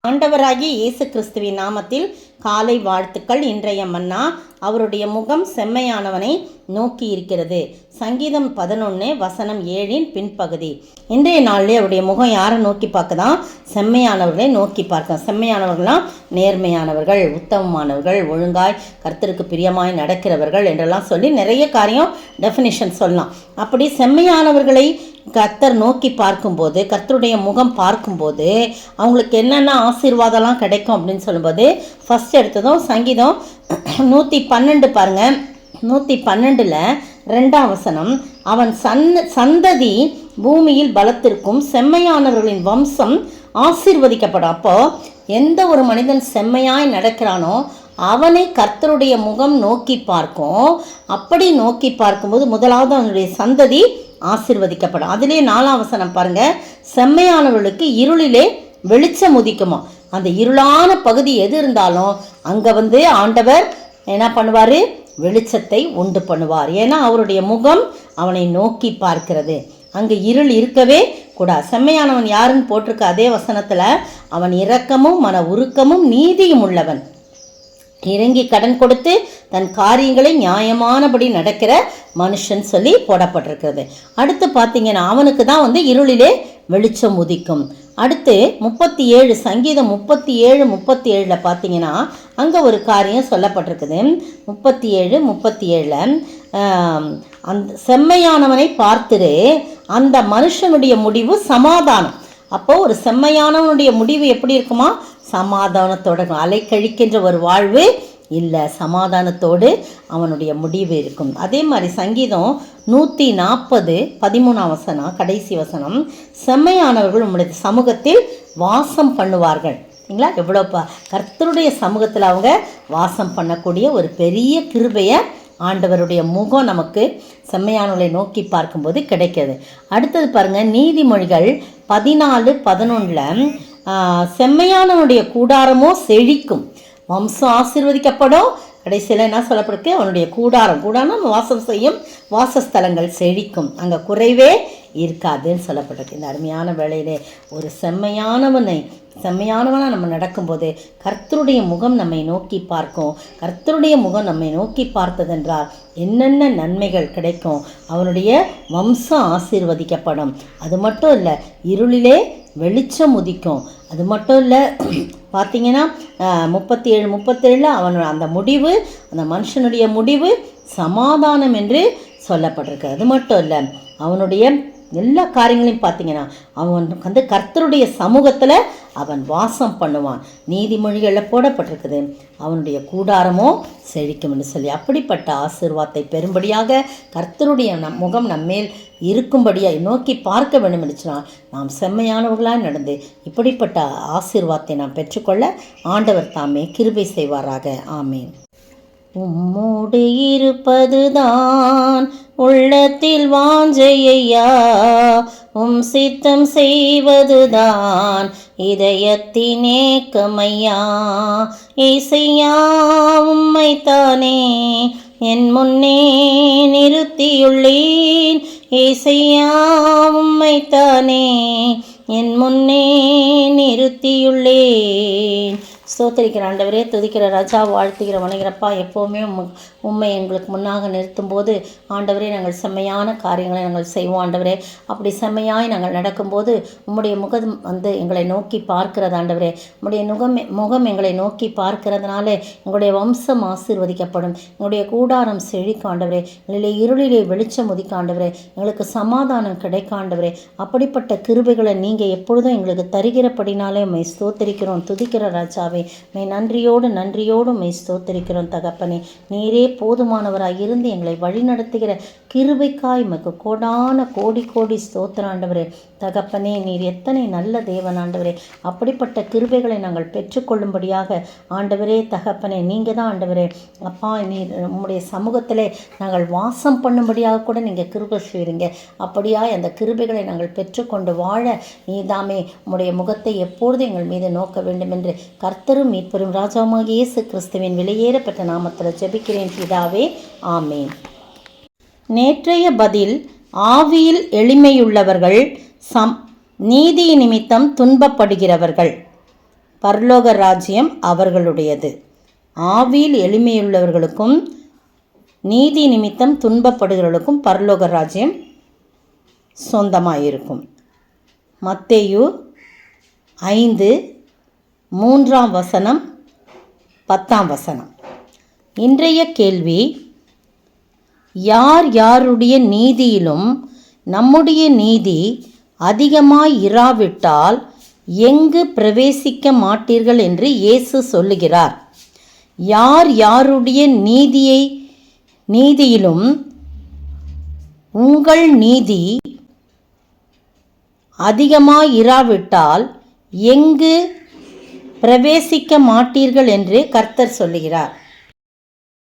ஆண்டவராகிய இயேசு கிறிஸ்துவின் நாமத்தில் காலை வாழ்த்துக்கள். இன்றைய மன்னா, அவருடைய முகம் செம்மையானவனை நோக்கி இருக்கிறது. சங்கீதம் 11 வசனம் 7 பின்பகுதி. இன்றைய நாளிலே அவருடைய முகம் யாரை நோக்கி பார்க்குதான்? செம்மையானவர்களை நோக்கி பார்க்க. செம்மையானவர்கள்லாம் நேர்மையானவர்கள், உத்தமமானவர்கள், ஒழுங்காய் கர்த்தருக்கு பிரியமாய் நடக்கிறவர்கள் என்றெல்லாம் சொல்லி நிறைய காரியம் டெஃபினிஷன் சொல்லலாம். அப்படி செம்மையானவர்களை கர்த்தர் நோக்கி பார்க்கும்போது, கர்த்தருடைய முகம் பார்க்கும்போது அவங்களுக்கு என்னென்ன ஆசீர்வாதம்லாம் கிடைக்கும் அப்படின்னு சொல்லும்போது, ஃபஸ்ட் எடுத்ததும் சங்கீதம் 112 பாருங்கள். 112 2ஆம் வசனம், அவன் சந்ததி பூமியில் பலத்திற்கும் செம்மையானவர்களின் வம்சம் ஆசீர்வதிக்கப்படும். அப்போ எந்த ஒரு மனிதன் செம்மையாய் நடக்கிறானோ அவனை கர்த்தருடைய முகம் நோக்கி பார்க்கும். அப்படி நோக்கி பார்க்கும்போது முதலாவது அவனுடைய சந்ததி ஆசீர்வதிக்கப்படும். அதிலே 4ஆம் வசனம் பாருங்க, செம்மையானவர்களுக்கு இருளிலே வெளிச்சம் உதிக்குமா. அந்த இருளான பகுதி எது இருந்தாலும் அங்கே ஆண்டவர் என்ன பண்ணுவார்? வெளிச்சத்தை உண்டு பண்ணுவார். ஏன்னா அவருடைய முகம் அவனை நோக்கி பார்க்கிறது. அங்கே இருள் இருக்கவே கூடாது. செம்மையானவன் யாருன்னு போட்டிருக்க அதே வசனத்தில், அவன் இரக்கமும் மன உருக்கமும் நீதியும் உள்ளவன், இறங்கி கடன் கொடுத்து தன் காரியங்களை நியாயமானபடி நடக்கிற மனுஷன் சொல்லி போடப்பட்டிருக்கிறது. அடுத்து பார்த்தீங்கன்னா அவனுக்கு தான் இருளிலே வெளிச்சம் உதிக்கும். அடுத்து 37 சங்கீதம் 37 பார்த்தீங்கன்னா அங்கே ஒரு காரியம் சொல்லப்பட்டிருக்குது. 37 அந்த செம்மையானவனை பார்த்துரு, அந்த மனுஷனுடைய முடிவு சமாதானம். அப்போ ஒரு செம்மையானவனுடைய முடிவு எப்படி இருக்குமா? சமாதானத்தோட, அலைக்கழிக்கின்ற ஒரு வாழ்வு இல்லை, சமாதானத்தோடு அவனுடைய முடிவு இருக்கும். அதே மாதிரி சங்கீதம் 140 13ஆம் வசனம், கடைசி வசனம், செம்மையானவர்கள் உங்களுடைய சமூகத்தில் வாசம் பண்ணுவார்கள். சரிங்களா? எவ்வளோ கர்த்தருடைய சமூகத்தில் அவங்க வாசம் பண்ணக்கூடிய ஒரு பெரிய கிருபையை ஆண்டவருடைய முகம் நமக்கு செம்மையானவர்களை நோக்கி பார்க்கும்போது கிடைக்கிறது. அடுத்தது பாருங்கள், நீதிமொழிகள் 14:11, செம்மையானவனுடைய கூடாரமோ செழிக்கும், வம்சம் ஆசீர்வதிக்கப்படும். கடைசியில் என்ன சொல்லப்பட்டிருக்கு? அவனுடைய கூடாரம் வாசம் செய்யும் வாசஸ்தலங்கள் செழிக்கும், அங்கே குறைவே இருக்காதுன்னு சொல்லப்பட்டிருக்கு. இந்த அருமையான வேளையிலே ஒரு செம்மையானவனாக நம்ம நடக்கும்போது கர்த்தருடைய முகம் நம்மை நோக்கி பார்க்கும். கர்த்தருடைய முகம் நம்மை நோக்கி பார்த்ததென்றால் என்னென்ன நன்மைகள் கிடைக்கும்? அவனுடைய வம்சம் ஆசீர்வதிக்கப்படும். அது மட்டும் இல்லை, இருளிலே வெளிச்சம் உதிக்கும். அது மட்டும் இல்லை, பார்த்தீங்கன்னா 37 அவன் அந்த முடிவு, அந்த மனுஷனுடைய முடிவு சமாதானம் என்று சொல்லப்பட்டிருக்கு. அது மட்டும் இல்லை, அவனுடைய எல்லா காரியங்களையும் பார்த்தீங்கன்னா அவன் கர்த்தருடைய சமூகத்தில் அவன் வாசம் பண்ணுவான். நீதிமொழிகளில் போடப்பட்டிருக்குது, அவனுடைய கூடாரமோ செழிக்கும்னு சொல்லி. அப்படிப்பட்ட ஆசீர்வாதத்தை பெறும்படியாக கர்த்தருடைய முகம் நம்மேல் இருக்கும்படியாக நோக்கி பார்க்க வேண்டும் என்றுனா நாம் செம்மையானவர்களாக நடந்து இப்படிப்பட்ட ஆசீர்வாதத்தை நாம் பெற்றுக்கொள்ள ஆண்டவர் தாமே கிருபை செய்வாராக. ஆமேன். உம்மோடு இருப்பதுதான் உள்ளத்தில் வாஞ்சையா, சித்தம் செய்வதுதான் இதயத்தின் ஏக்கமையா. இசையா உம்மைத்தானே என் முன்னே நிறுத்தியுள்ளேன், இசையா உம்மைத்தானே என் முன்னே நிறுத்தியுள்ளேன். ஸ்தோத்திரிக்கிற ஆண்டவரே, துதிக்கிற ராஜா, வாழ்த்துகிற வணங்கிறப்பா, எப்போவுமே உண்மை எங்களுக்கு முன்னாக நிறுத்தும் போது ஆண்டவரே நாங்கள் செம்மையான காரியங்களை நாங்கள் செய்வோம். ஆண்டவரே, அப்படி செம்மையாய் நாங்கள் நடக்கும்போது உம்முடைய முகம் எங்களை நோக்கி பார்க்கிறது. ஆண்டவரே, உம்முடைய முகம் எங்களை நோக்கி பார்க்கிறதுனால எங்களுடைய வம்சம் ஆசீர்வதிக்கப்படும், எங்களுடைய கூடாரம் செழிக்கும். ஆண்டவரே, எங்களிலே இருளிலே வெளிச்சம் உதிக்க. ஆண்டவரே, எங்களுக்கு சமாதானம் கிடைக்க. ஆண்டவரே, அப்படிப்பட்ட கிருபைகளை நீங்கள் எப்பொழுதும் எங்களுக்கு தருகிறபடினாலே உம்மை ஸ்தோத்திரிக்கிறோம். துதிக்கிற ராஜாவே, மெய் நன்றியோடு மெய் ஸ்தோத்திரிக்கிறோம். தகப்பனே, நீரே போதுமானவராக இருந்து எங்களை வழிநடத்துகிற கிருபைக்காய் உமக்கு கோடான கோடி ஸ்தோத்திரம் ஆண்டவரே. தகப்பனே, நீர் எத்தனை நல்ல தேவன் ஆண்டவரே. அப்படிப்பட்ட கிருபைகளை நாங்கள் பெற்றுக்கொள்ளும்படியாக ஆண்டவரே, தகப்பனே, நீங்கள் தான் ஆண்டவரே. அப்பா, நீர் உம்முடைய சமூகத்திலே நாங்கள் வாசம் பண்ணும்படியாக கூட நீங்கள் கிருபை செய்கிறீங்க. அப்படியாய் அந்த கிருபைகளை நாங்கள் பெற்றுக்கொண்டு வாழ நீதாமே உம்முடைய முகத்தை எப்பொழுதும் எங்கள் மீது நோக்க வேண்டும் என்று கர்த்தரும் மீட்பெரும் ராஜாவாகிய இயேசு கிறிஸ்துவின் விலையேறப்பட்ட நாமத்தில் ஜெபிக்கிறேன் பிதாவே. ஆமேன். நேற்றைய பதில், ஆவியில் எளிமையுள்ளவர்கள் நீதி நிமித்தம் துன்பப்படுகிறவர்கள். பரலோக ராஜ்யம் அவர்களுடையது. ஆவியில் எளிமையுள்ளவர்களுக்கும் நீதி நிமித்தம் துன்பப்படுகிறவர்களுக்கும் பரலோக ராஜ்யம் சொந்தமாயிருக்கும். மத்தேயு 5:3 10. இன்றைய கேள்வி: யார் யாருடைய நீதியிலும் நம்முடைய நீதி அதிகமாய் இராவிட்டால் எங்கு பிரவேசிக்க மாட்டீர்கள் என்று இயேசு சொல்லுகிறார். யார் யாருடைய நீதியிலும் உங்கள் நீதி அதிகமாய் இராவிட்டால் எங்கு பிரவேசிக்க மாட்டீர்கள் என்று கர்த்தர் சொல்லுகிறார்.